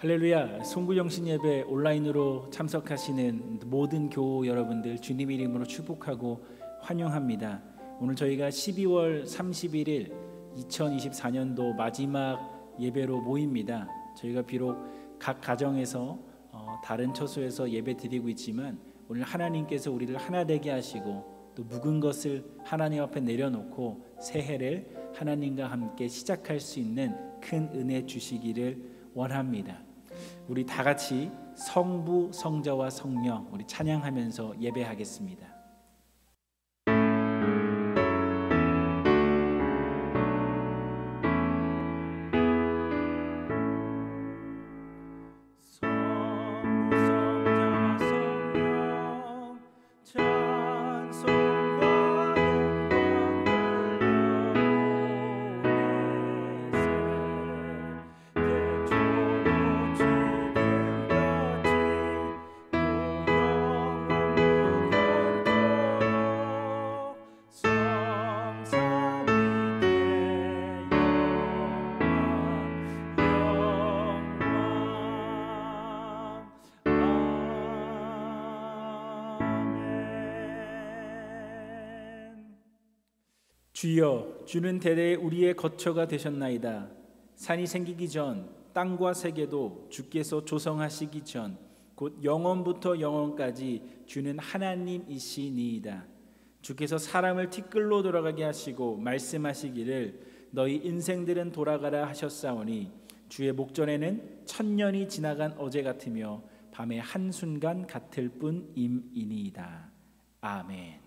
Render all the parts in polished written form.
할렐루야. 송구영신 예배 온라인으로 참석하시는 모든 교우 여러분들 주님 이름으로 축복하고 환영합니다. 오늘 저희가 12월 31일 2024년도 마지막 예배로 모입니다. 저희가 비록 각 가정에서 다른 처소에서 예배 드리고 있지만 오늘 하나님께서 우리를 하나 되게 하시고 또 묵은 것을 하나님 앞에 내려놓고 새해를 하나님과 함께 시작할 수 있는 큰 은혜 주시기를 원합니다. 우리 다 같이 성부, 성자와 성령 우리 찬양하면서 예배하겠습니다. 주여, 주는 대대에 우리의 거처가 되셨나이다. 산이 생기기 전 땅과 세계도 주께서 조성하시기 전 곧 영원부터 영원까지 주는 하나님이시니이다. 주께서 사람을 티끌로 돌아가게 하시고 말씀하시기를 너희 인생들은 돌아가라 하셨사오니 주의 목전에는 천년이 지나간 어제 같으며 밤의 한순간 같을 뿐임이니이다. 아멘.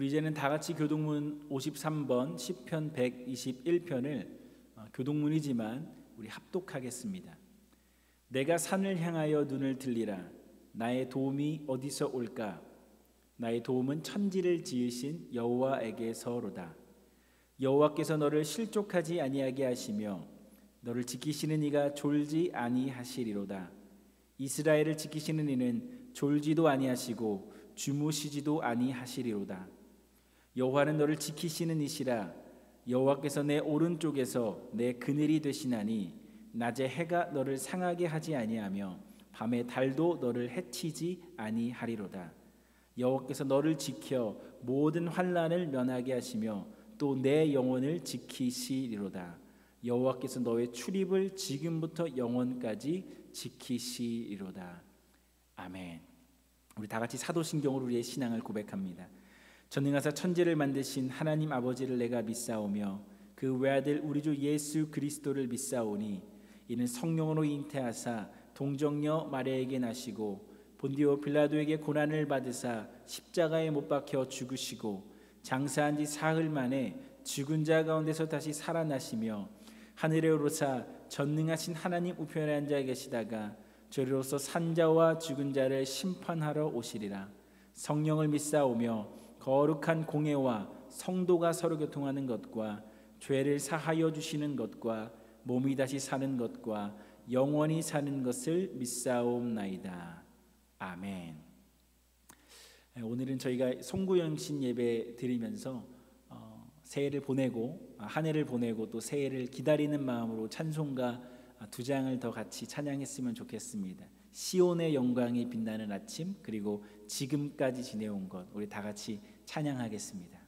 우리 이제는 다 같이 교동문 53번 시편 121편을 교동문이지만 우리 합독하겠습니다. 내가 산을 향하여 눈을 들리라. 나의 도움이 어디서 올까? 나의 도움은 천지를 지으신 여호와에게서로다. 여호와께서 너를 실족하지 아니하게 하시며 너를 지키시는 이가 졸지 아니하시리로다. 이스라엘을 지키시는 이는 졸지도 아니하시고 주무시지도 아니하시리로다. 여호와는 너를 지키시는 이시라. 여호와께서 내 오른쪽에서 내 그늘이 되시나니 낮에 해가 너를 상하게 하지 아니하며 밤의 달도 너를 해치지 아니하리로다. 여호와께서 너를 지켜 모든 환난을 면하게 하시며 또 내 영혼을 지키시리로다. 여호와께서 너의 출입을 지금부터 영원까지 지키시리로다. 아멘. 우리 다 같이 사도신경으로 우리의 신앙을 고백합니다. 전능하사 천지를 만드신 하나님 아버지를 내가 믿사오며 그 외아들 우리 주 예수 그리스도를 믿사오니 이는 성령으로 잉태하사 동정녀 마리아에게 나시고 본디오 빌라도에게 고난을 받으사 십자가에 못 박혀 죽으시고 장사한 지 사흘 만에 죽은 자 가운데서 다시 살아나시며 하늘에 오르사 전능하신 하나님 우편에 앉아 계시다가 저리로서 산자와 죽은 자를 심판하러 오시리라. 성령을 믿사오며 거룩한 공회와 성도가 서로 교통하는 것과 죄를 사하여 주시는 것과 몸이 다시 사는 것과 영원히 사는 것을 믿사옵나이다. 아멘. 오늘은 저희가 송구영신 예배 드리면서 새해를 보내고 한 해를 보내고 또 새해를 기다리는 마음으로 찬송가 두 장을 더 같이 찬양했으면 좋겠습니다. 시온의 영광이 빛나는 아침, 그리고 지금까지 지내온 것, 우리 다 같이 찬양하겠습니다.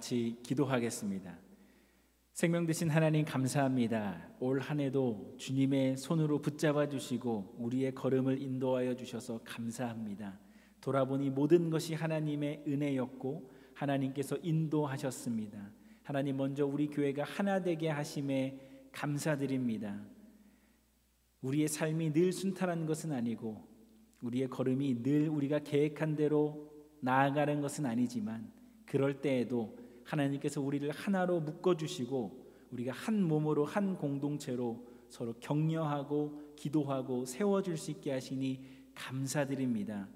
같이 기도하겠습니다. 생명 되신 하나님 감사합니다. 올 한 해도 주님의 손으로 붙잡아 주시고 우리의 걸음을 인도하여 주셔서 감사합니다. 돌아보니 모든 것이 하나님의 은혜였고 하나님께서 인도하셨습니다. 하나님, 먼저 우리 교회가 하나 되게 하심에 감사드립니다. 우리의 삶이 늘 순탄한 것은 아니고 우리의 걸음이 늘 우리가 계획한 대로 나아가는 것은 아니지만 그럴 때에도 하나님께서 우리를 하나로 묶어주시고 우리가 한 몸으로 한 공동체로 서로 격려하고 기도하고 세워줄 수 있게 하시니 감사드립니다.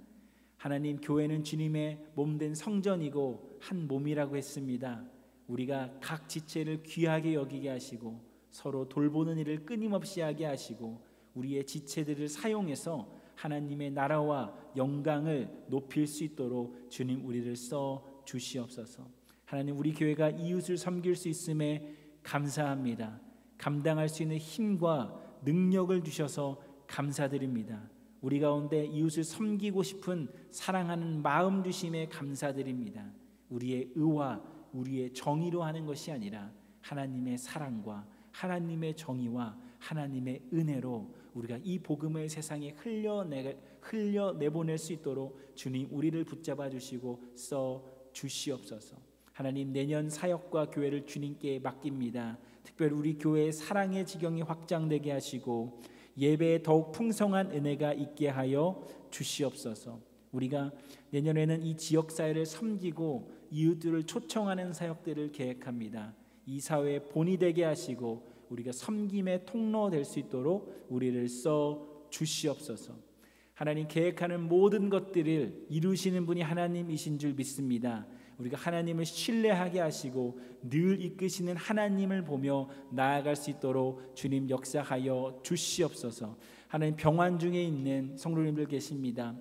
하나님, 교회는 주님의 몸된 성전이고 한 몸이라고 했습니다. 우리가 각 지체를 귀하게 여기게 하시고 서로 돌보는 일을 끊임없이 하게 하시고 우리의 지체들을 사용해서 하나님의 나라와 영광을 높일 수 있도록 주님 우리를 써 주시옵소서. 하나님, 우리 교회가 이웃을 섬길 수 있음에 감사합니다. 감당할 수 있는 힘과 능력을 주셔서 감사드립니다. 우리 가운데 이웃을 섬기고 싶은 사랑하는 마음 주심에 감사드립니다. 우리의 의와 우리의 정의로 하는 것이 아니라 하나님의 사랑과 하나님의 정의와 하나님의 은혜로 우리가 이 복음을 세상에 흘려내보낼 수 있도록 주님 우리를 붙잡아 주시고 써 주시옵소서. 하나님, 내년 사역과 교회를 주님께 맡깁니다. 특별히 우리 교회의 사랑의 지경이 확장되게 하시고 예배에 더욱 풍성한 은혜가 있게 하여 주시옵소서. 우리가 내년에는 이 지역사회를 섬기고 이웃들을 초청하는 사역들을 계획합니다. 이 사회의 본이 되게 하시고 우리가 섬김의 통로 될 수 있도록 우리를 써 주시옵소서. 하나님, 계획하는 모든 것들을 이루시는 분이 하나님이신 줄 믿습니다. 우리가 하나님을 신뢰하게 하시고 늘 이끄시는 하나님을 보며 나아갈 수 있도록 주님 역사하여 주시옵소서. 하나님, 병환 중에 있는 성도님들 계십니다.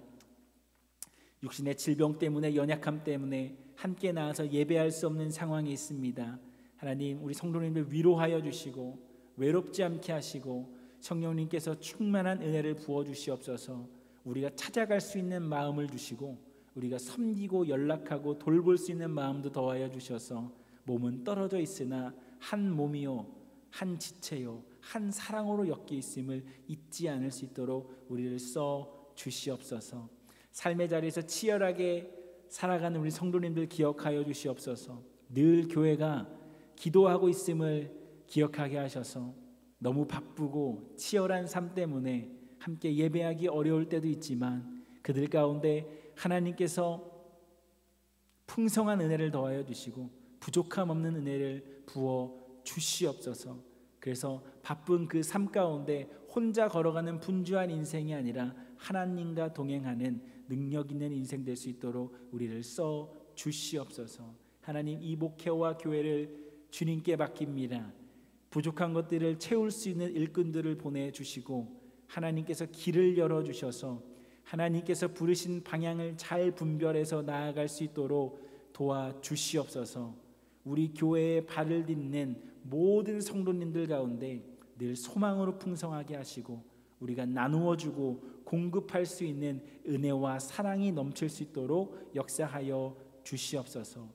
육신의 질병 때문에, 연약함 때문에 함께 나와서 예배할 수 없는 상황이 있습니다. 하나님, 우리 성도님들 위로하여 주시고 외롭지 않게 하시고 성령님께서 충만한 은혜를 부어주시옵소서. 우리가 찾아갈 수 있는 마음을 주시고 우리가 섬기고 연락하고 돌볼 수 있는 마음도 더하여 주셔서 몸은 떨어져 있으나 한 몸이요 한 지체요 한 사랑으로 엮여 있음을 잊지 않을 수 있도록 우리를 써 주시옵소서. 삶의 자리에서 치열하게 살아가는 우리 성도님들 기억하여 주시옵소서. 늘 교회가 기도하고 있음을 기억하게 하셔서 너무 바쁘고 치열한 삶 때문에 함께 예배하기 어려울 때도 있지만 그들 가운데 하나님께서 풍성한 은혜를 더하여 주시고 부족함 없는 은혜를 부어 주시옵소서. 그래서 바쁜 그 삶 가운데 혼자 걸어가는 분주한 인생이 아니라 하나님과 동행하는 능력 있는 인생 될 수 있도록 우리를 써 주시옵소서. 하나님, 이 목회와 교회를 주님께 맡깁니다. 부족한 것들을 채울 수 있는 일꾼들을 보내주시고 하나님께서 길을 열어주셔서 하나님께서 부르신 방향을 잘 분별해서 나아갈 수 있도록 도와주시옵소서. 우리 교회에 발을 딛는 모든 성도님들 가운데 늘 소망으로 풍성하게 하시고 우리가 나누어주고 공급할 수 있는 은혜와 사랑이 넘칠 수 있도록 역사하여 주시옵소서.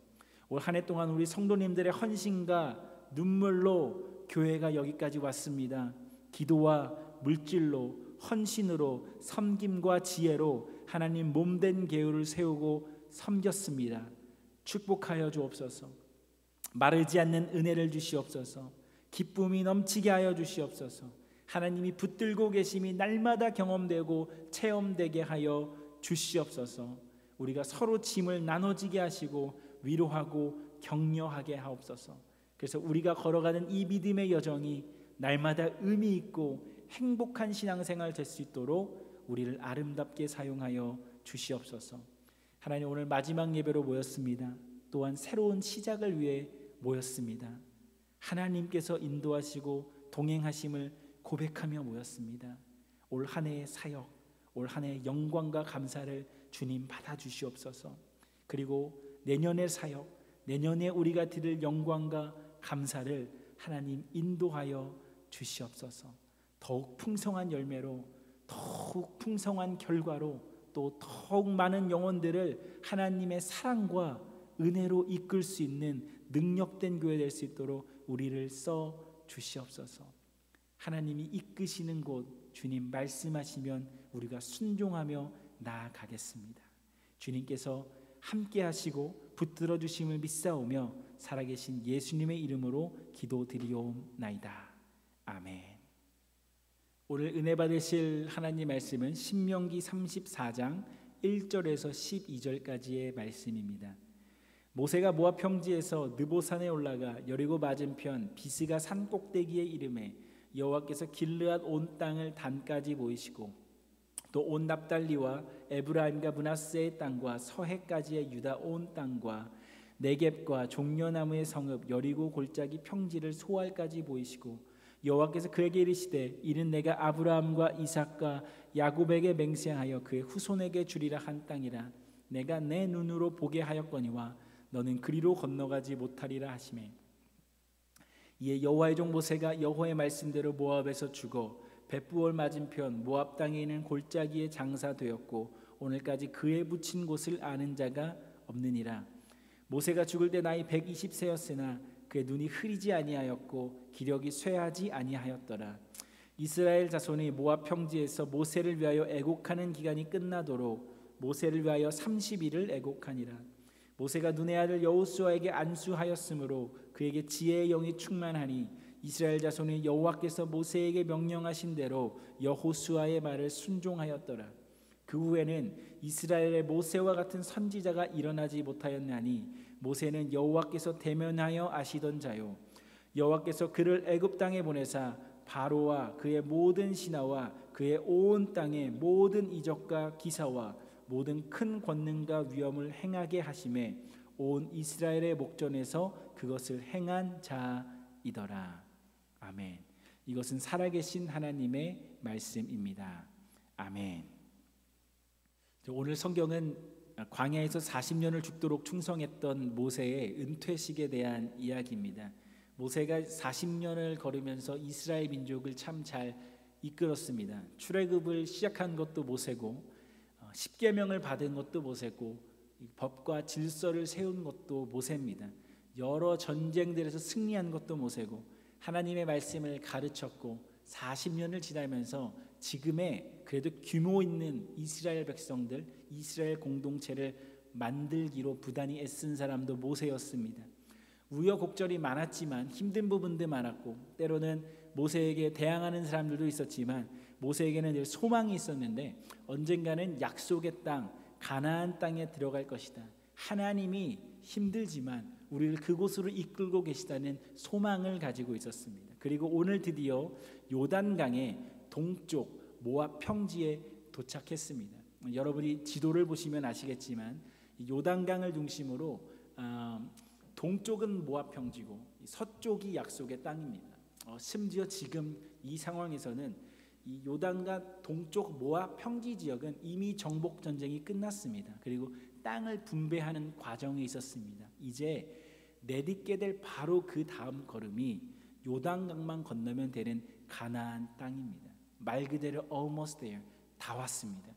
올 한 해 동안 우리 성도님들의 헌신과 눈물로 교회가 여기까지 왔습니다. 기도와 물질로 헌신으로 섬김과 지혜로 하나님 몸된 계율을 세우고 섬겼습니다. 축복하여 주옵소서. 마르지 않는 은혜를 주시옵소서. 기쁨이 넘치게 하여 주시옵소서. 하나님이 붙들고 계심이 날마다 경험되고 체험되게 하여 주시옵소서. 우리가 서로 짐을 나눠지게 하시고 위로하고 격려하게 하옵소서. 그래서 우리가 걸어가는 이 믿음의 여정이 날마다 의미 있고 행복한 신앙생활 될 수 있도록 우리를 아름답게 사용하여 주시옵소서. 하나님, 오늘 마지막 예배로 모였습니다. 또한 새로운 시작을 위해 모였습니다. 하나님께서 인도하시고 동행하심을 고백하며 모였습니다. 올 한 해의 사역, 올 한 해의 영광과 감사를 주님 받아주시옵소서. 그리고 내년의 사역, 내년에 우리가 드릴 영광과 감사를 하나님 인도하여 주시옵소서. 더욱 풍성한 열매로, 더욱 풍성한 결과로, 또 더욱 많은 영혼들을 하나님의 사랑과 은혜로 이끌 수 있는 능력된 교회 될 수 있도록 우리를 써 주시옵소서. 하나님이 이끄시는 곳 주님 말씀하시면 우리가 순종하며 나아가겠습니다. 주님께서 함께 하시고 붙들어 주심을 믿사오며 살아계신 예수님의 이름으로 기도드리옵나이다. 아멘. 오늘 은혜 받으실 하나님 말씀은 신명기 34장 1절에서 12절까지의 말씀입니다. 모세가 모압 평지에서 느보산에 올라가 여리고 맞은편 비스가 산 꼭대기에 이르매 여호와께서 길르앗 온 땅을 단까지 보이시고 또 온 납달리와 에브라임과 므낫세의 땅과 서해까지의 유다 온 땅과 네겝과 종려나무의 성읍 여리고 골짜기 평지를 소알까지 보이시고 여호와께서 그에게 이르시되 이는 내가 아브라함과 이삭과 야곱에게 맹세하여 그의 후손에게 주리라 한 땅이라. 내가 내 눈으로 보게 하였거니와 너는 그리로 건너가지 못하리라 하시매 이에 여호와의 종 모세가 여호와의 말씀대로 모압에서 죽어 벳부올 맞은편 모압 땅에 있는 골짜기에 장사되었고 오늘까지 그에 묻힌 곳을 아는 자가 없느니라. 모세가 죽을 때 나이 120세였으나 그의 눈이 흐리지 아니하였고 기력이 쇠하지 아니하였더라. 이스라엘 자손이 모압 평지에서 모세를 위하여 애곡하는 기간이 끝나도록 모세를 위하여 30일을 애곡하니라. 모세가 눈의 아들 여호수아에게 안수하였으므로 그에게 지혜의 영이 충만하니 이스라엘 자손이 여호와께서 모세에게 명령하신 대로 여호수아의 말을 순종하였더라. 그 후에는 이스라엘의 모세와 같은 선지자가 일어나지 못하였나니 모세는 여호와께서 대면하여 아시던 자요 여호와께서 그를 애굽 땅에 보내사 바로와 그의 모든 신하와 그의 온 땅의 모든 이적과 기사와 모든 큰 권능과 위엄을 행하게 하심에 온 이스라엘의 목전에서 그것을 행한 자이더라. 아멘. 이것은 살아계신 하나님의 말씀입니다. 아멘. 오늘 성경은 광야에서 40년을 죽도록 충성했던 모세의 은퇴식에 대한 이야기입니다. 모세가 40년을 걸으면서 이스라엘 민족을 참 잘 이끌었습니다. 출애굽을 시작한 것도 모세고 십계명을 받은 것도 모세고 법과 질서를 세운 것도 모세입니다. 여러 전쟁들에서 승리한 것도 모세고 하나님의 말씀을 가르쳤고 40년을 지나면서 지금의 그래도 규모 있는 이스라엘 백성들, 이스라엘 공동체를 만들기로 부단히 애쓴 사람도 모세였습니다. 우여곡절이 많았지만 힘든 부분도 많았고 때로는 모세에게 대항하는 사람들도 있었지만 모세에게는 늘 소망이 있었는데 언젠가는 약속의 땅, 가나안 땅에 들어갈 것이다. 하나님이 힘들지만 우리를 그곳으로 이끌고 계시다는 소망을 가지고 있었습니다. 그리고 오늘 드디어 요단강의 동쪽 모압 평지에 도착했습니다. 여러분이 지도를 보시면 아시겠지만 요단강을 중심으로 동쪽은 모압 평지고 서쪽이 약속의 땅입니다. 심지어 지금 이 상황에서는 이 요단강 동쪽 모압 평지 지역은 이미 정복 전쟁이 끝났습니다. 그리고 땅을 분배하는 과정에 있었습니다. 이제 내딛게 될 바로 그 다음 걸음이 요단강만 건너면 되는 가나안 땅입니다. 말 그대로 almost there, 다 왔습니다.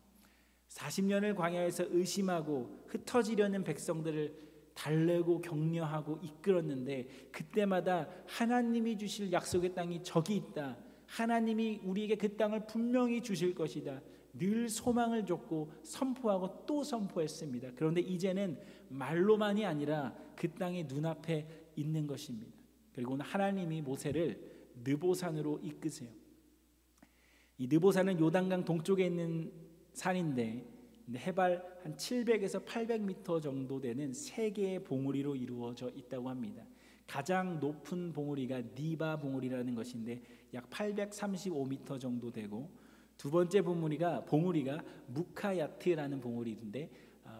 40년을 광야에서 의심하고 흩어지려는 백성들을 달래고 격려하고 이끌었는데 그때마다 하나님이 주실 약속의 땅이 저기 있다. 하나님이 우리에게 그 땅을 분명히 주실 것이다. 늘 소망을 줬고 선포하고 또 선포했습니다. 그런데 이제는 말로만이 아니라 그 땅이 눈앞에 있는 것입니다. 그리고 오늘 하나님이 모세를 느보산으로 이끄세요. 이 느보산은 요단강 동쪽에 있는 산인데 해발 한 700에서 800m 정도 되는 3개의 봉우리로 이루어져 있다고 합니다. 가장 높은 봉우리가 니바 봉우리라는 것인데 약 835m 정도 되고 두 번째 봉우리가 무카야트라는 봉우리인데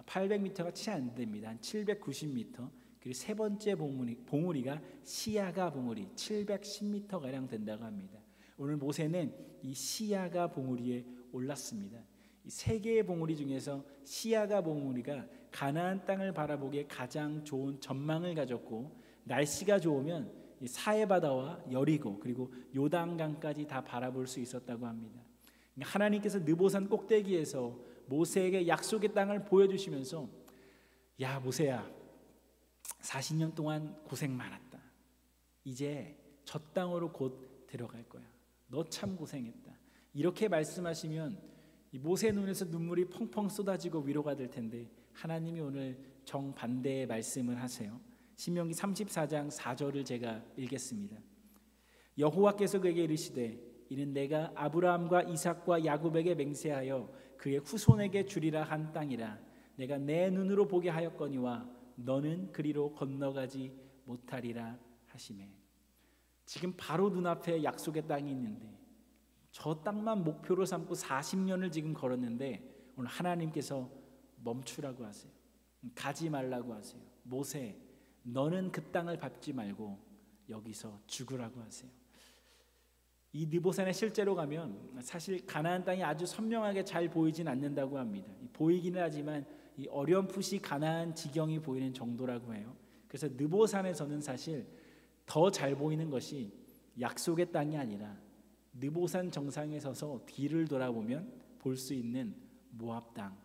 800m가 채 안 됩니다. 한 790m. 그리고 세 번째 봉우리가 시야가 봉우리 710m가량 된다고 합니다. 오늘 모세는 이 시야가 봉우리에 올랐습니다. 이 세 개의 봉우리 중에서 시야가 봉우리가 가나안 땅을 바라보기에 가장 좋은 전망을 가졌고 날씨가 좋으면 사해 바다와 여리고 그리고 요단강까지 다 바라볼 수 있었다고 합니다. 하나님께서 느보산 꼭대기에서 모세에게 약속의 땅을 보여주시면서 야 모세야 40년 동안 고생 많았다. 이제 저 땅으로 곧 들어갈 거야. 너 참 고생했다. 이렇게 말씀하시면 이 모세의 눈에서 눈물이 펑펑 쏟아지고 위로가 될 텐데 하나님이 오늘 정반대의 말씀을 하세요. 신명기 34장 4절을 제가 읽겠습니다. 여호와께서 그에게 이르시되 이는 내가 아브라함과 이삭과 야곱에게 맹세하여 그의 후손에게 주리라 한 땅이라. 내가 내 눈으로 보게 하였거니와 너는 그리로 건너가지 못하리라 하시매. 지금 바로 눈앞에 약속의 땅이 있는데 저 땅만 목표로 삼고 40년을 지금 걸었는데 오늘 하나님께서 멈추라고 하세요. 가지 말라고 하세요. 모세, 너는 그 땅을 밟지 말고 여기서 죽으라고 하세요. 이 느보산에 실제로 가면 사실 가나안 땅이 아주 선명하게 잘 보이진 않는다고 합니다. 보이기는 하지만 이 어렴풋이 가나안 지경이 보이는 정도라고 해요. 그래서 느보산에서는 사실 더 잘 보이는 것이 약속의 땅이 아니라 느보산 정상에 서서 뒤를 돌아보면 볼 수 있는 모압 땅,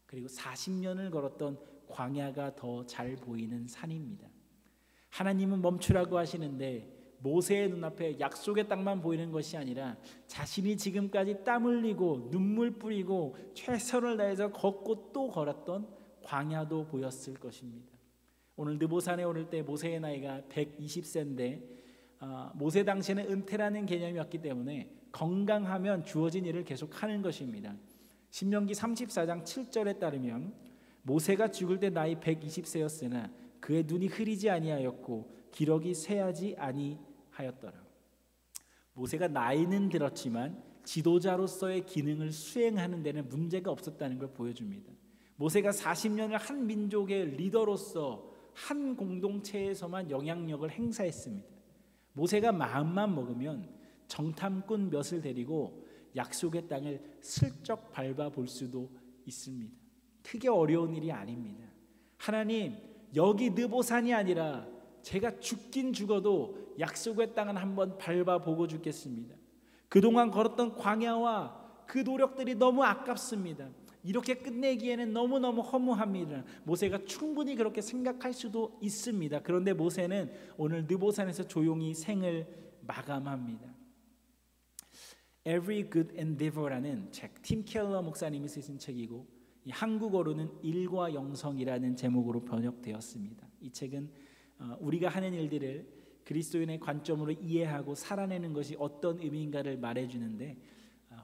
그리고 40년을 걸었던 광야가 더 잘 보이는 산입니다. 하나님은 멈추라고 하시는데 모세의 눈앞에 약속의 땅만 보이는 것이 아니라 자신이 지금까지 땀 흘리고 눈물 뿌리고 최선을 다해서 걷고 또 걸었던 광야도 보였을 것입니다. 오늘 느보산에 오를 때 모세의 나이가 120세인데 모세 당시에는 은퇴라는 개념이 없기 때문에 건강하면 주어진 일을 계속하는 것입니다. 신명기 34장 7절에 따르면 모세가 죽을 때 나이 120세였으나 그의 눈이 흐리지 아니하였고 기력이 쇠하지 아니하였더라. 모세가 나이는 들었지만 지도자로서의 기능을 수행하는 데는 문제가 없었다는 걸 보여줍니다. 모세가 40년을 한 민족의 리더로서 한 공동체에서만 영향력을 행사했습니다. 모세가 마음만 먹으면 정탐꾼 몇을 데리고 약속의 땅을 슬쩍 밟아볼 수도 있습니다. 크게 어려운 일이 아닙니다. 하나님, 여기 느보산이 아니라 제가 죽긴 죽어도 약속의 땅은 한번 밟아보고 죽겠습니다. 그동안 걸었던 광야와 그 노력들이 너무 아깝습니다. 이렇게 끝내기에는 너무너무 허무합니다. 모세가 충분히 그렇게 생각할 수도 있습니다. 그런데 모세는 오늘 느보산에서 조용히 생을 마감합니다. Every Good Endeavor라는 책, 팀 켈러 목사님이 쓰신 책이고 이 한국어로는 일과 영성이라는 제목으로 번역되었습니다. 이 책은 우리가 하는 일들을 그리스도인의 관점으로 이해하고 살아내는 것이 어떤 의미인가를 말해주는데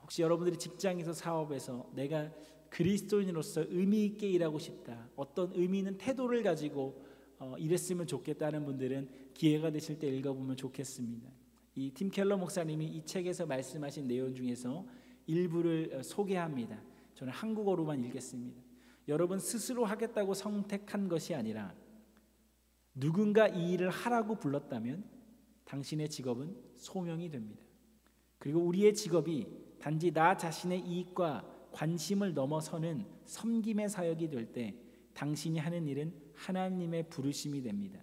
혹시 여러분들이 직장에서 사업에서 내가 그리스도인으로서 의미 있게 일하고 싶다, 어떤 의미 있는 태도를 가지고 일했으면 좋겠다는 분들은 기회가 되실 때 읽어보면 좋겠습니다. 이 팀 켈러 목사님이 이 책에서 말씀하신 내용 중에서 일부를 소개합니다. 저는 한국어로만 읽겠습니다. 여러분 스스로 하겠다고 선택한 것이 아니라 누군가 이 일을 하라고 불렀다면 당신의 직업은 소명이 됩니다. 그리고 우리의 직업이 단지 나 자신의 이익과 관심을 넘어서는 섬김의 사역이 될 때 당신이 하는 일은 하나님의 부르심이 됩니다.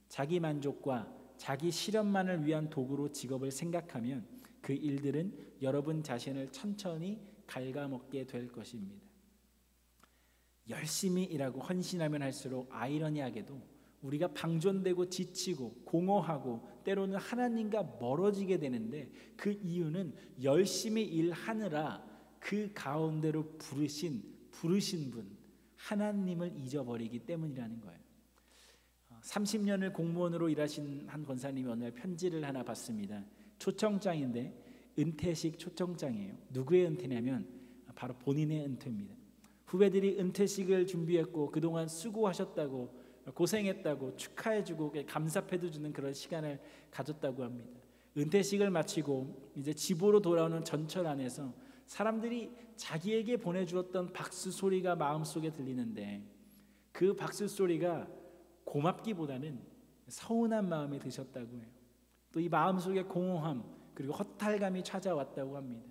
자기 만족과 자기 실현만을 위한 도구로 직업을 생각하면 그 일들은 여러분 자신을 천천히 갉아먹게 될 것입니다. 열심히 일하고 헌신하면 할수록 아이러니하게도 우리가 방전되고 지치고 공허하고 때로는 하나님과 멀어지게 되는데 그 이유는 열심히 일하느라 그 가운데로 부르신 분 하나님을 잊어버리기 때문이라는 거예요. 30년을 공무원으로 일하신 한 권사님이 어느 날 편지를 하나 받습니다. 초청장인데 은퇴식 초청장이에요. 누구의 은퇴냐면 바로 본인의 은퇴입니다. 후배들이 은퇴식을 준비했고 그동안 수고하셨다고 고생했다고 축하해주고 감사패도 주는 그런 시간을 가졌다고 합니다. 은퇴식을 마치고 이제 집으로 돌아오는 전철 안에서 사람들이 자기에게 보내주었던 박수 소리가 마음속에 들리는데 그 박수 소리가 고맙기보다는 서운한 마음이 드셨다고 해요. 또 이 마음속에 공허함 그리고 허탈감이 찾아왔다고 합니다.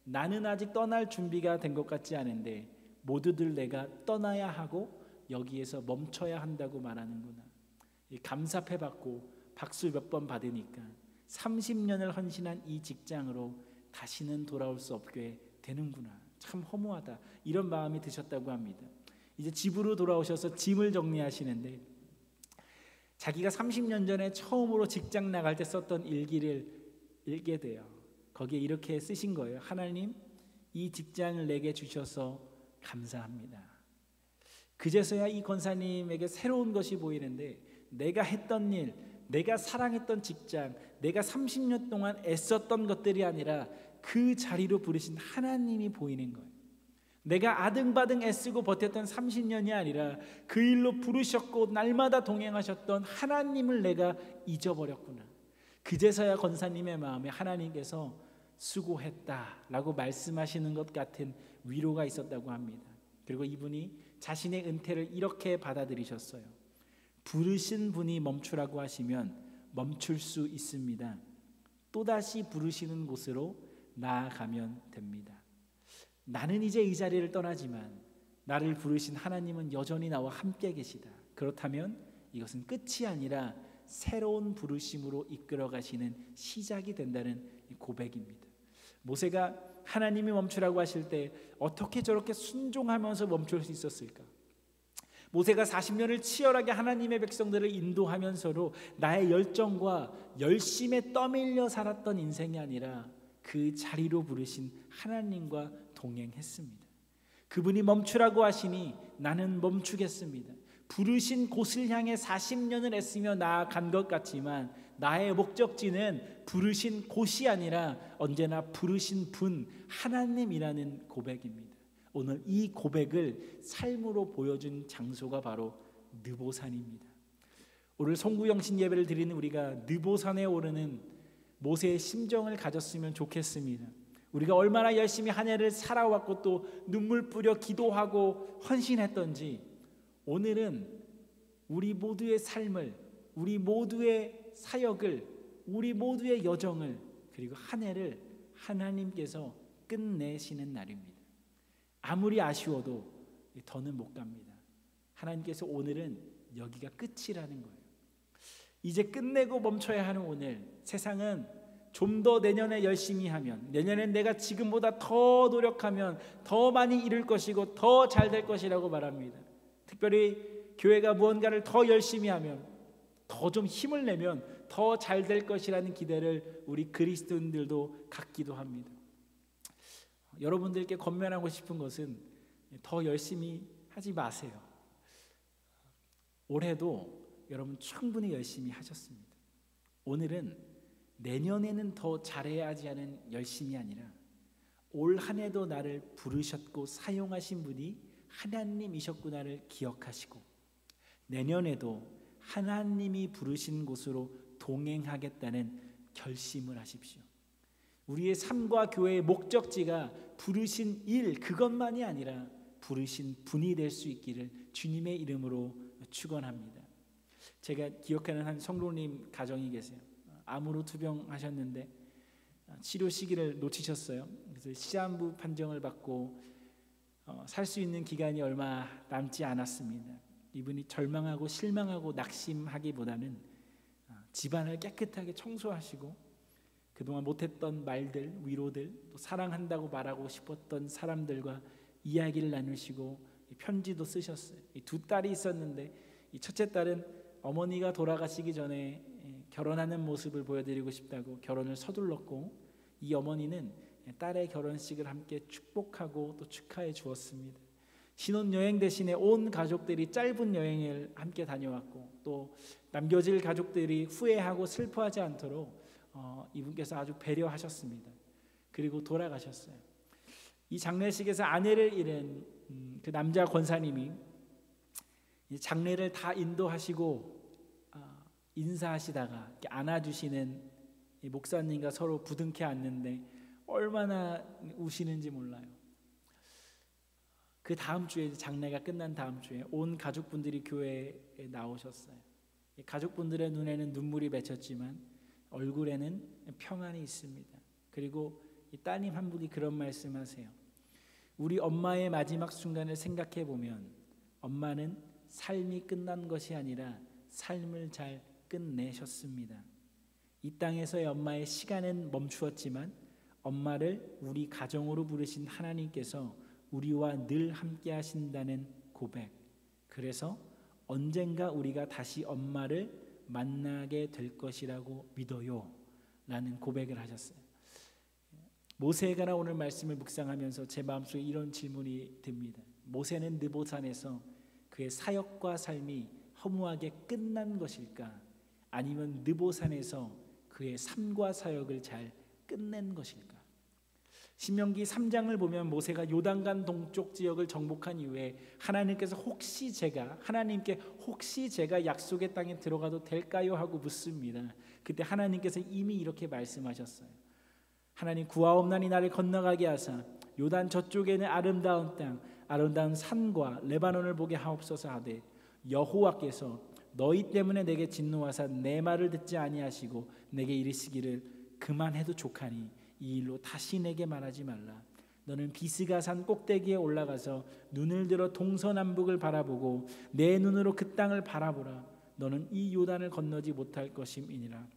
나는 아직 떠날 준비가 된 것 같지 않은데 모두들 내가 떠나야 하고 여기에서 멈춰야 한다고 말하는구나. 감사패 받고 박수 몇 번 받으니까 30년을 헌신한 이 직장으로 다시는 돌아올 수 없게 되는구나. 참 허무하다. 이런 마음이 드셨다고 합니다. 이제 집으로 돌아오셔서 짐을 정리하시는데 자기가 30년 전에 처음으로 직장 나갈 때 썼던 일기를 읽게 돼요. 거기에 이렇게 쓰신 거예요. 하나님, 이 직장을 내게 주셔서 감사합니다. 그제서야 이 권사님에게 새로운 것이 보이는데, 내가 했던 일, 내가 사랑했던 직장, 내가 30년 동안 애썼던 것들이 아니라 그 자리로 부르신 하나님이 보이는 거예요. 내가 아등바등 애쓰고 버텼던 30년이 아니라 그 일로 부르셨고 날마다 동행하셨던 하나님을 내가 잊어버렸구나. 그제서야 권사님의 마음에 하나님께서 수고했다라고 말씀하시는 것 같은 위로가 있었다고 합니다. 그리고 이분이 자신의 은퇴를 이렇게 받아들이셨어요. 부르신 분이 멈추라고 하시면 멈출 수 있습니다. 또다시 부르시는 곳으로 나아가면 됩니다. 나는 이제 이 자리를 떠나지만 나를 부르신 하나님은 여전히 나와 함께 계시다. 그렇다면 이것은 끝이 아니라 새로운 부르심으로 이끌어 가시는 시작이 된다는 고백입니다. 모세가 하나님이 멈추라고 하실 때 어떻게 저렇게 순종하면서 멈출 수 있었을까? 모세가 40년을 치열하게 하나님의 백성들을 인도하면서도 나의 열정과 열심에 떠밀려 살았던 인생이 아니라 그 자리로 부르신 하나님과 동행했습니다. 그분이 멈추라고 하시니 나는 멈추겠습니다. 부르신 곳을 향해 40년을 애쓰며 나아간 것 같지만 나의 목적지는 부르신 곳이 아니라 언제나 부르신 분 하나님이라는 고백입니다. 오늘 이 고백을 삶으로 보여준 장소가 바로 느보산입니다. 오늘 송구영신 예배를 드리는 우리가 느보산에 오르는 모세의 심정을 가졌으면 좋겠습니다. 우리가 얼마나 열심히 한 해를 살아왔고 또 눈물 뿌려 기도하고 헌신했던지 오늘은 우리 모두의 삶을, 우리 모두의 사역을, 우리 모두의 여정을, 그리고 한 해를 하나님께서 끝내시는 날입니다. 아무리 아쉬워도 더는 못 갑니다. 하나님께서 오늘은 여기가 끝이라는 거예요. 이제 끝내고 멈춰야 하는 오늘, 세상은 좀 더 내년에 열심히 하면, 내년엔 내가 지금보다 더 노력하면 더 많이 이룰 것이고 더 잘 될 것이라고 말합니다. 특별히 교회가 무언가를 더 열심히 하면, 더 좀 힘을 내면 더 잘 될 것이라는 기대를 우리 그리스도인들도 갖기도 합니다. 여러분들께 권면하고 싶은 것은 더 열심히 하지 마세요. 올해도 여러분 충분히 열심히 하셨습니다. 오늘은 내년에는 더 잘해야 하지 않은 열심이 아니라 올 한 해도 나를 부르셨고 사용하신 분이 하나님이셨구나를 기억하시고 내년에도 하나님이 부르신 곳으로 동행하겠다는 결심을 하십시오. 우리의 삶과 교회의 목적지가 부르신 일 그것만이 아니라 부르신 분이 될 수 있기를 주님의 이름으로 축원합니다. 제가 기억하는 한 성도님 가정이 계세요. 암으로 투병하셨는데 치료 시기를 놓치셨어요. 그래서 시한부 판정을 받고 살 수 있는 기간이 얼마 남지 않았습니다. 이분이 절망하고 실망하고 낙심하기보다는 집안을 깨끗하게 청소하시고 그동안 못했던 말들, 위로들, 또 사랑한다고 말하고 싶었던 사람들과 이야기를 나누시고 편지도 쓰셨어요. 두 딸이 있었는데 이 첫째 딸은 어머니가 돌아가시기 전에 결혼하는 모습을 보여드리고 싶다고 결혼을 서둘렀고, 이 어머니는 딸의 결혼식을 함께 축복하고 또 축하해 주었습니다. 신혼여행 대신에 온 가족들이 짧은 여행을 함께 다녀왔고, 또 남겨질 가족들이 후회하고 슬퍼하지 않도록 이분께서 아주 배려하셨습니다. 그리고 돌아가셨어요. 이 장례식에서 아내를 잃은 그 남자 권사님이 장례를 다 인도하시고 인사하시다가 안아주시는 이 목사님과 서로 부둥켜 앉는데 얼마나 우시는지 몰라요. 그 다음 주에, 장례가 끝난 다음 주에 온 가족분들이 교회에 나오셨어요. 가족분들의 눈에는 눈물이 맺혔지만 얼굴에는 평안이 있습니다. 그리고 이 따님 한 분이 그런 말씀하세요. 우리 엄마의 마지막 순간을 생각해 보면 엄마는 삶이 끝난 것이 아니라 삶을 잘 끝내셨습니다. 이 땅에서의 엄마의 시간은 멈추었지만 엄마를 우리 가정으로 부르신 하나님께서 우리와 늘 함께 하신다는 고백. 그래서 언젠가 우리가 다시 엄마를 만나게 될 것이라고 믿어요 라는 고백을 하셨어요. 모세에 관한 오늘 말씀을 묵상하면서 제 마음속에 이런 질문이 듭니다. 모세는 느보산에서 그의 사역과 삶이 허무하게 끝난 것일까? 아니면 느보산에서 그의 삶과 사역을 잘 끝낸 것일까? 신명기 3장을 보면 모세가 요단강 동쪽 지역을 정복한 이후에 하나님께 혹시 제가 약속의 땅에 들어가도 될까요? 하고 묻습니다. 그때 하나님께서 이미 이렇게 말씀하셨어요. 하나님 구하옵나니 나를 건너가게 하사 요단 저쪽에는 아름다운 땅 아름다운 산과 레바논을 보게 하옵소서 하되 여호와께서 너희 때문에 내게 진노하사 내 말을 듣지 아니하시고 내게 이르시기를 그만해도 족하니 이 일로 다시 내게 말하지 말라. 너는 비스가 산 꼭대기에 올라가서 눈을 들어 동서남북을 바라보고 내 눈으로 그 땅을 바라보라. 너는 이 요단을 건너지 못할 것임이니라.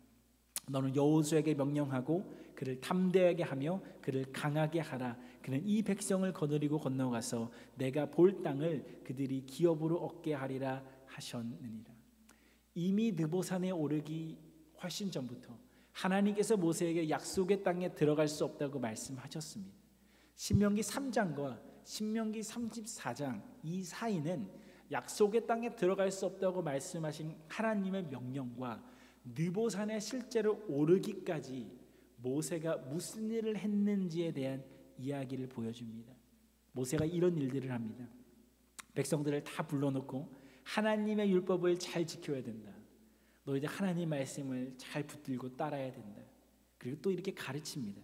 너는 여호수아에게 명령하고 그를 담대하게 하며 그를 강하게 하라. 그는 이 백성을 거느리고 건너가서 내가 볼 땅을 그들이 기업으로 얻게 하리라 하셨느니라. 이미 느보산에 오르기 훨씬 전부터 하나님께서 모세에게 약속의 땅에 들어갈 수 없다고 말씀하셨습니다. 신명기 3장과 신명기 34장 이 사이는 약속의 땅에 들어갈 수 없다고 말씀하신 하나님의 명령과 느보산에 실제로 오르기까지 모세가 무슨 일을 했는지에 대한 이야기를 보여줍니다. 모세가 이런 일들을 합니다. 백성들을 다 불러놓고 하나님의 율법을 잘 지켜야 된다. 너희들 하나님 말씀을 잘 붙들고 따라야 된다. 그리고 또 이렇게 가르칩니다.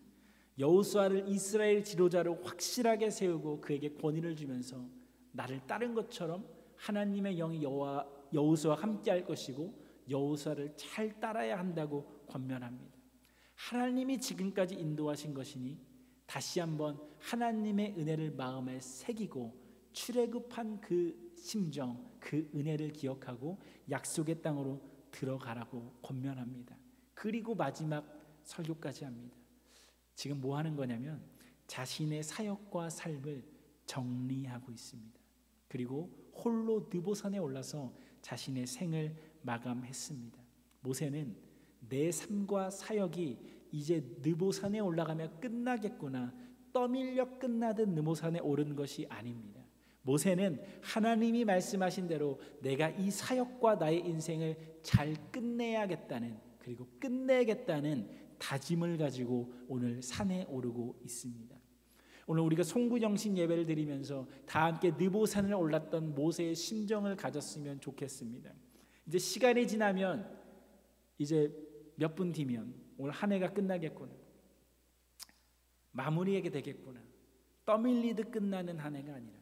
여호수아를 이스라엘 지도자로 확실하게 세우고 그에게 권위를 주면서 나를 따른 것처럼 하나님의 영이 여호수아와 함께 할 것이고 여호수아를 잘 따라야 한다고 권면합니다. 하나님이 지금까지 인도하신 것이니 다시 한번 하나님의 은혜를 마음에 새기고 출애굽한 그 심정, 그 은혜를 기억하고 약속의 땅으로 들어가라고 권면합니다. 그리고 마지막 설교까지 합니다. 지금 뭐 하는 거냐면 자신의 사역과 삶을 정리하고 있습니다. 그리고 홀로 느보산에 올라서 자신의 생을 마감했습니다. 모세는 내 삶과 사역이 이제 느보산에 올라가면 끝나겠구나 떠밀려 끝나듯 느보산에 오른 것이 아닙니다. 모세는 하나님이 말씀하신 대로 내가 이 사역과 나의 인생을 잘 끝내야겠다는 그리고 끝내겠다는 다짐을 가지고 오늘 산에 오르고 있습니다. 오늘 우리가 송구영신 예배를 드리면서 다 함께 느보산을 올랐던 모세의 심정을 가졌으면 좋겠습니다. 이제 시간이 지나면 이제 몇 분 뒤면 오늘 한 해가 끝나겠구나. 마무리하게 되겠구나. 떠밀리듯 끝나는 한 해가 아니라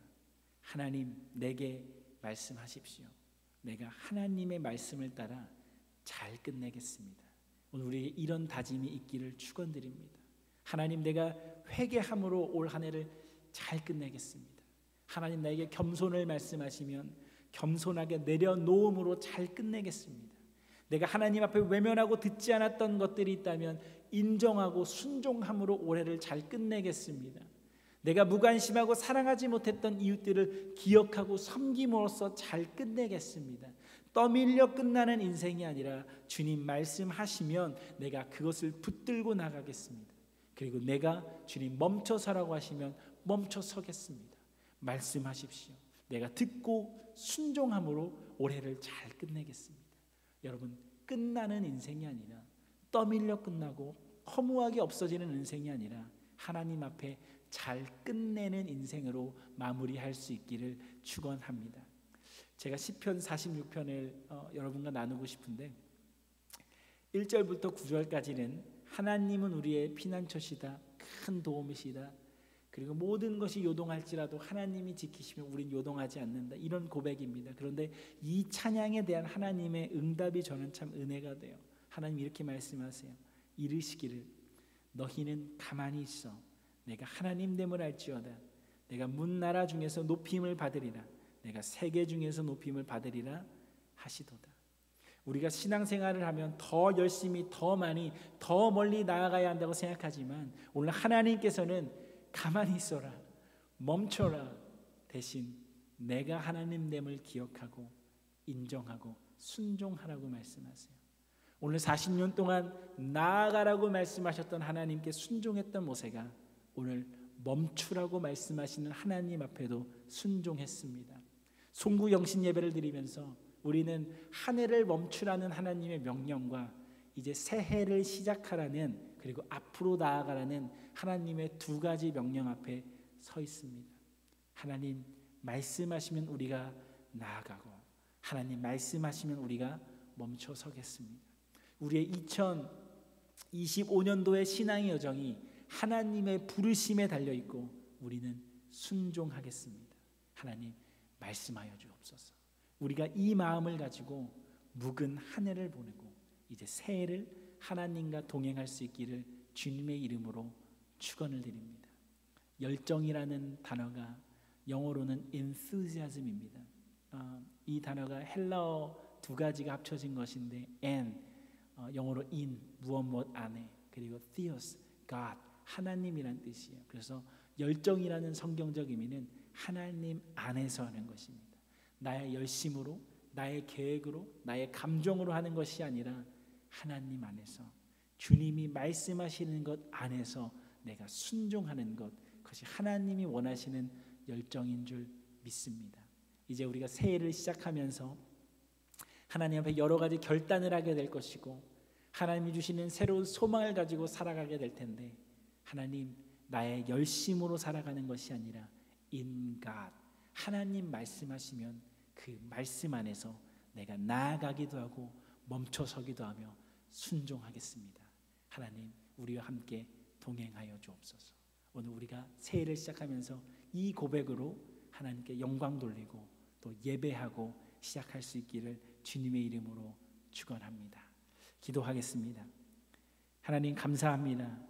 하나님 내게 말씀하십시오. 내가 하나님의 말씀을 따라 잘 끝내겠습니다. 오늘 우리에게 이런 다짐이 있기를 축원드립니다. 하나님 내가 회개함으로 올 한 해를 잘 끝내겠습니다. 하나님 나에게 겸손을 말씀하시면 겸손하게 내려놓음으로 잘 끝내겠습니다. 내가 하나님 앞에 외면하고 듣지 않았던 것들이 있다면 인정하고 순종함으로 올해를 잘 끝내겠습니다. 내가 무관심하고 사랑하지 못했던 이웃들을 기억하고 섬김으로써 잘 끝내겠습니다. 떠밀려 끝나는 인생이 아니라 주님 말씀하시면 내가 그것을 붙들고 나가겠습니다. 그리고 내가 주님 멈춰서라고 하시면 멈춰 서겠습니다. 말씀하십시오. 내가 듣고 순종함으로 올해를 잘 끝내겠습니다. 여러분 끝나는 인생이 아니라 떠밀려 끝나고 허무하게 없어지는 인생이 아니라 하나님 앞에 잘 끝내는 인생으로 마무리할 수 있기를 축원합니다. 제가 시편 46편을 여러분과 나누고 싶은데 1절부터 9절까지는 하나님은 우리의 피난처시다, 큰 도움이시다, 그리고 모든 것이 요동할지라도 하나님이 지키시면 우린 요동하지 않는다, 이런 고백입니다. 그런데 이 찬양에 대한 하나님의 응답이 저는 참 은혜가 돼요. 하나님 이렇게 말씀하세요. 이르시기를 너희는 가만히 있어 내가 하나님됨을 알지어다. 내가 문나라 중에서 높임을 받으리라. 내가 세계 중에서 높임을 받으리라 하시도다. 우리가 신앙생활을 하면 더 열심히 더 많이 더 멀리 나아가야 한다고 생각하지만 오늘 하나님께서는 가만히 있어라, 멈춰라, 대신 내가 하나님됨을 기억하고 인정하고 순종하라고 말씀하세요. 오늘 40년 동안 나아가라고 말씀하셨던 하나님께 순종했던 모세가 오늘 멈추라고 말씀하시는 하나님 앞에도 순종했습니다. 송구 영신 예배를 드리면서 우리는 한 해를 멈추라는 하나님의 명령과 이제 새해를 시작하라는, 그리고 앞으로 나아가라는 하나님의 두 가지 명령 앞에 서 있습니다. 하나님 말씀하시면 우리가 나아가고, 하나님 말씀하시면 우리가 멈춰 서겠습니다. 우리의 2025년도의 신앙의 여정이 하나님의 부르심에 달려있고 우리는 순종하겠습니다. 하나님 말씀하여 주옵소서. 우리가 이 마음을 가지고 묵은 한 해를 보내고 이제 새해를 하나님과 동행할 수 있기를 주님의 이름으로 축원을 드립니다. 열정이라는 단어가 영어로는 enthusiasm입니다. 이 단어가 헬라어 두 가지가 합쳐진 것인데 and, 영어로 in, 무엇 안에, 그리고 theos, God, 하나님이란 뜻이에요. 그래서 열정이라는 성경적 의미는 하나님 안에서 하는 것입니다. 나의 열심으로, 나의 계획으로, 나의 감정으로 하는 것이 아니라 하나님 안에서, 주님이 말씀하시는 것 안에서 내가 순종하는 것, 그것이 하나님이 원하시는 열정인 줄 믿습니다. 이제 우리가 새해를 시작하면서 하나님 앞에 여러 가지 결단을 하게 될 것이고 하나님이 주시는 새로운 소망을 가지고 살아가게 될 텐데, 하나님 나의 열심으로 살아가는 것이 아니라 in God, 하나님 말씀하시면 그 말씀 안에서 내가 나아가기도 하고 멈춰서기도 하며 순종하겠습니다. 하나님 우리와 함께 동행하여 주옵소서. 오늘 우리가 새해를 시작하면서 이 고백으로 하나님께 영광 돌리고 또 예배하고 시작할 수 있기를 주님의 이름으로 축원합니다. 기도하겠습니다. 하나님 감사합니다.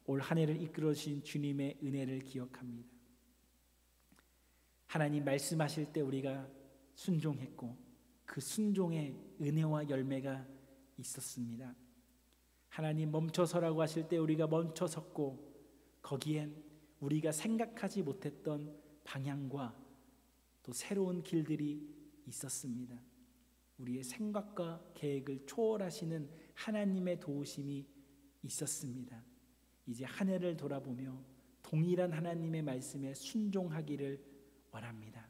올 한 해를 이끌어 주신 주님의 은혜를 기억합니다. 하나님 말씀하실 때 우리가 순종했고 그 순종의 은혜와 열매가 있었습니다. 하나님 멈춰서라고 하실 때 우리가 멈춰섰고 거기엔 우리가 생각하지 못했던 방향과 또 새로운 길들이 있었습니다. 우리의 생각과 계획을 초월하시는 하나님의 도우심이 있었습니다. 이제 한 해를 돌아보며 동일한 하나님의 말씀에 순종하기를 원합니다.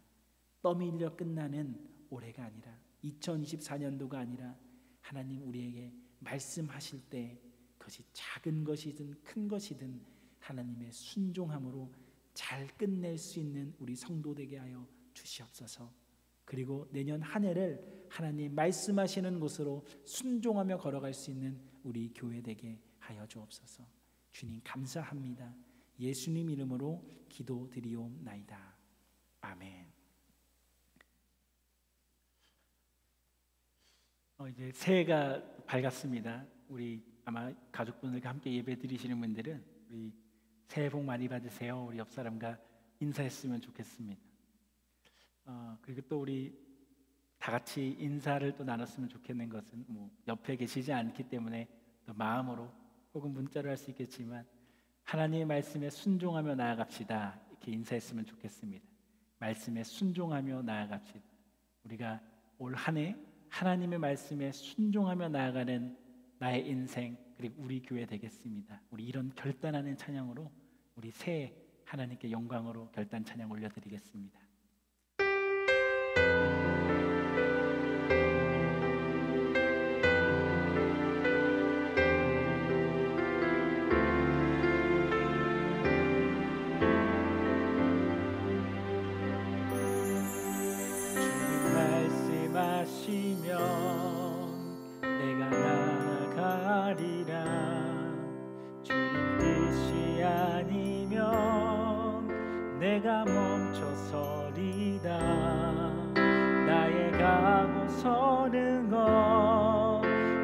떠밀려 끝나는 올해가 아니라 2024년도가 아니라 하나님 우리에게 말씀하실 때 그것이 작은 것이든 큰 것이든 하나님의 순종함으로 잘 끝낼 수 있는 우리 성도 되게 하여 주시옵소서. 그리고 내년 한 해를 하나님 말씀하시는 곳으로 순종하며 걸어갈 수 있는 우리 교회 되게 하여 주옵소서. 주님 감사합니다. 예수님 이름으로 기도드리옵나이다. 아멘. 이제 새해가 밝았습니다. 우리 아마 가족분들과 함께 예배 드리시는 분들은 우리 새해 복 많이 받으세요. 우리 옆 사람과 인사했으면 좋겠습니다. 그리고 또 우리 다 같이 인사를 또 나눴으면 좋겠는 것은 옆에 계시지 않기 때문에 또 마음으로 혹은 문자로 할 수 있겠지만 하나님의 말씀에 순종하며 나아갑시다. 이렇게 인사했으면 좋겠습니다. 말씀에 순종하며 나아갑시다. 우리가 올 한 해 하나님의 말씀에 순종하며 나아가는 나의 인생 그리고 우리 교회 되겠습니다. 우리 이런 결단하는 찬양으로 우리 새해 하나님께 영광으로 결단 찬양 올려드리겠습니다. 하시면 내가 나가리라. 주님 뜻이 아니면 내가 멈춰서리다. 나의 가고 서는 것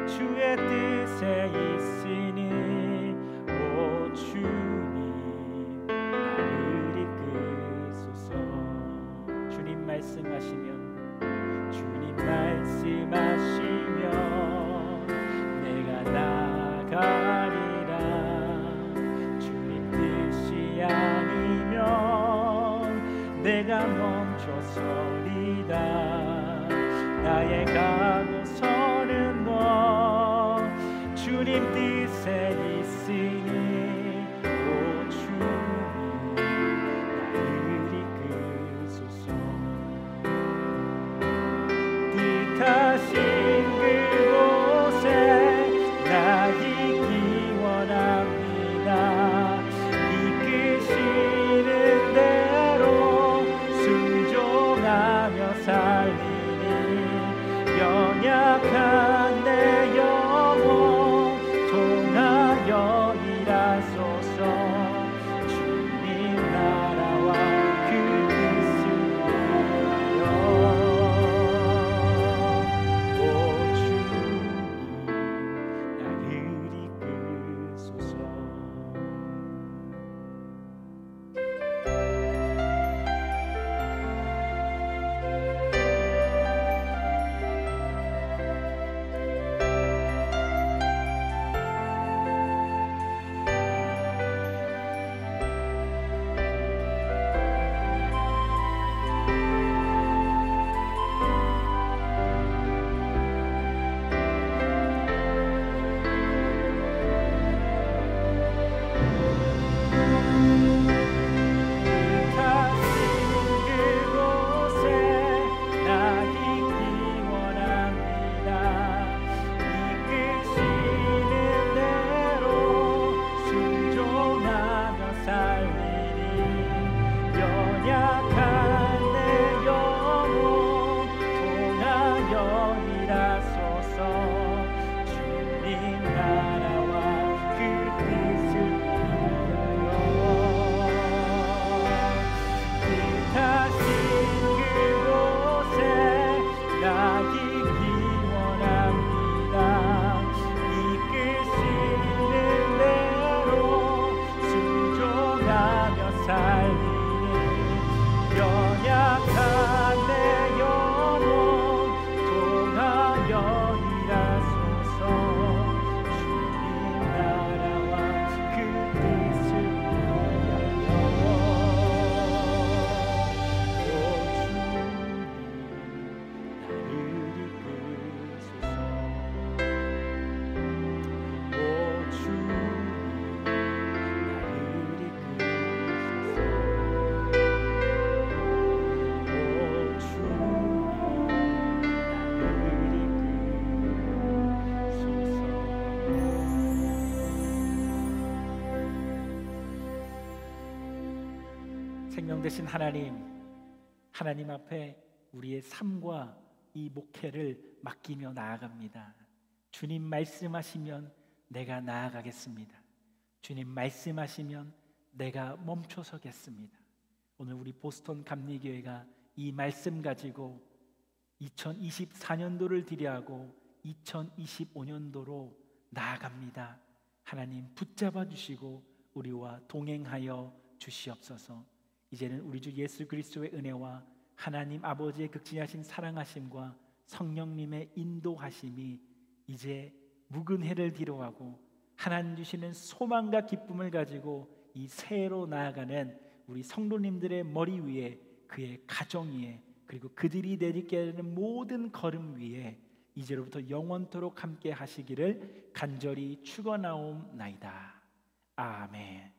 주의 뜻에 있으니 오 주님 나를 이끄소서. 주님 말씀하시면 말씀하시면 내가 나가리라. 주님 뜻이 아니면 내가 멈춰서리다. 나의 가고 서는 너 주님 뜻에 있으니 오 주님 나를 이끄소서 뜻하신 그곳에 나 있기 원합니다 이끄시는 대로 순종하며 살리니 연약한 내 영혼 통하여 일하소서 주님 나라와 그 뜻을 위하여 오 주님 나를 이끄소서 생명 되신 하나님 앞에 우리의 삶과 이 목회를 맡기며 나아갑니다. 주님 말씀하시면 내가 나아가겠습니다. 주님 말씀하시면 내가 멈춰서겠습니다. 오늘 우리 보스턴 감리교회가 이 말씀 가지고 2024년도를 기대하고 2025년도로 나아갑니다. 하나님 붙잡아 주시고 우리와 동행하여 주시옵소서. 이제는 우리 주 예수 그리스도의 은혜와 하나님 아버지의 극진하신 사랑하심과 성령님의 인도하심이 이제 묵은 해를 뒤로하고 하나님 주시는 소망과 기쁨을 가지고 이 새해로 나아가는 우리 성도님들의 머리 위에, 그의 가정 위에, 그리고 그들이 내딛게 되는 모든 걸음 위에 이제로부터 영원토록 함께 하시기를 간절히 축원하옵나이다. 아멘.